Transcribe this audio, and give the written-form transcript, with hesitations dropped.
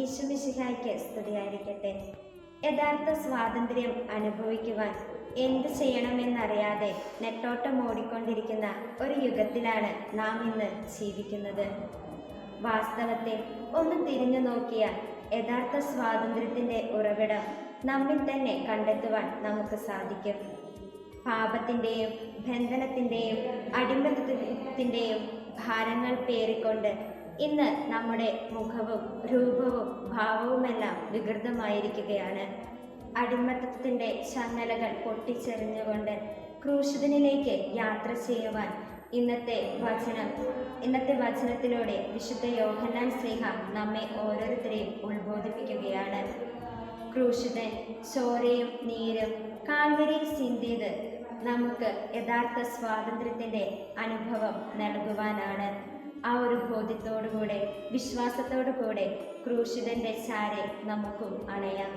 ഈശോമിശിഹായ്ക്ക് സ്തുതിയായിരിക്കട്ടെ. യഥാർത്ഥ സ്വാതന്ത്ര്യം അനുഭവിക്കുവാൻ എന്ത് ചെയ്യണമെന്നറിയാതെ നെട്ടോട്ടം ഓടിക്കൊണ്ടിരിക്കുന്ന ഒരു യുഗത്തിലാണ് നാം ഇന്ന് ജീവിക്കുന്നത്. വാസ്തവത്തിൽ ഒന്ന് തിരിഞ്ഞു നോക്കിയാൽ യഥാർത്ഥ സ്വാതന്ത്ര്യത്തിൻ്റെ ഉറവിടം നമ്മിൽ തന്നെ കണ്ടെത്തുവാൻ നമുക്ക് സാധിക്കും. പാപത്തിൻ്റെയും ബന്ധനത്തിൻ്റെയും അടിമത്തത്തിൻ്റെയും ഭാരങ്ങൾ പേറിക്കൊണ്ട് ഇന്ന് നമ്മുടെ മുഖവും രൂപവും ഭാവവുമെല്ലാം വികൃതമായിരിക്കുകയാണ്. അടിമത്തത്തിൻ്റെ ചങ്ങലകൾ പൊട്ടിച്ചെറിഞ്ഞുകൊണ്ട് ക്രൂശിതനിലേക്ക് യാത്ര ചെയ്യുവാൻ ഇന്നത്തെ വചനത്തിലൂടെ വിശുദ്ധ യോഹന്നാൻ ശ്ലീഹ നമ്മെ ഓരോരുത്തരെയും ഉത്ബോധിപ്പിക്കുകയാണ്. ക്രൂശിതൻ ചോരയും നീരും കാൽവരിയിൽ ചിന്തിയത് നമുക്ക് യഥാർത്ഥ സ്വാതന്ത്ര്യത്തിൻ്റെ അനുഭവം നൽകുവാനാണ്. ആ ഒരു ബോധ്യത്തോടുകൂടെ വിശ്വാസത്തോടു കൂടെ ക്രൂശിതൻ്റെ ചാരെ നമുക്കും അണയാം.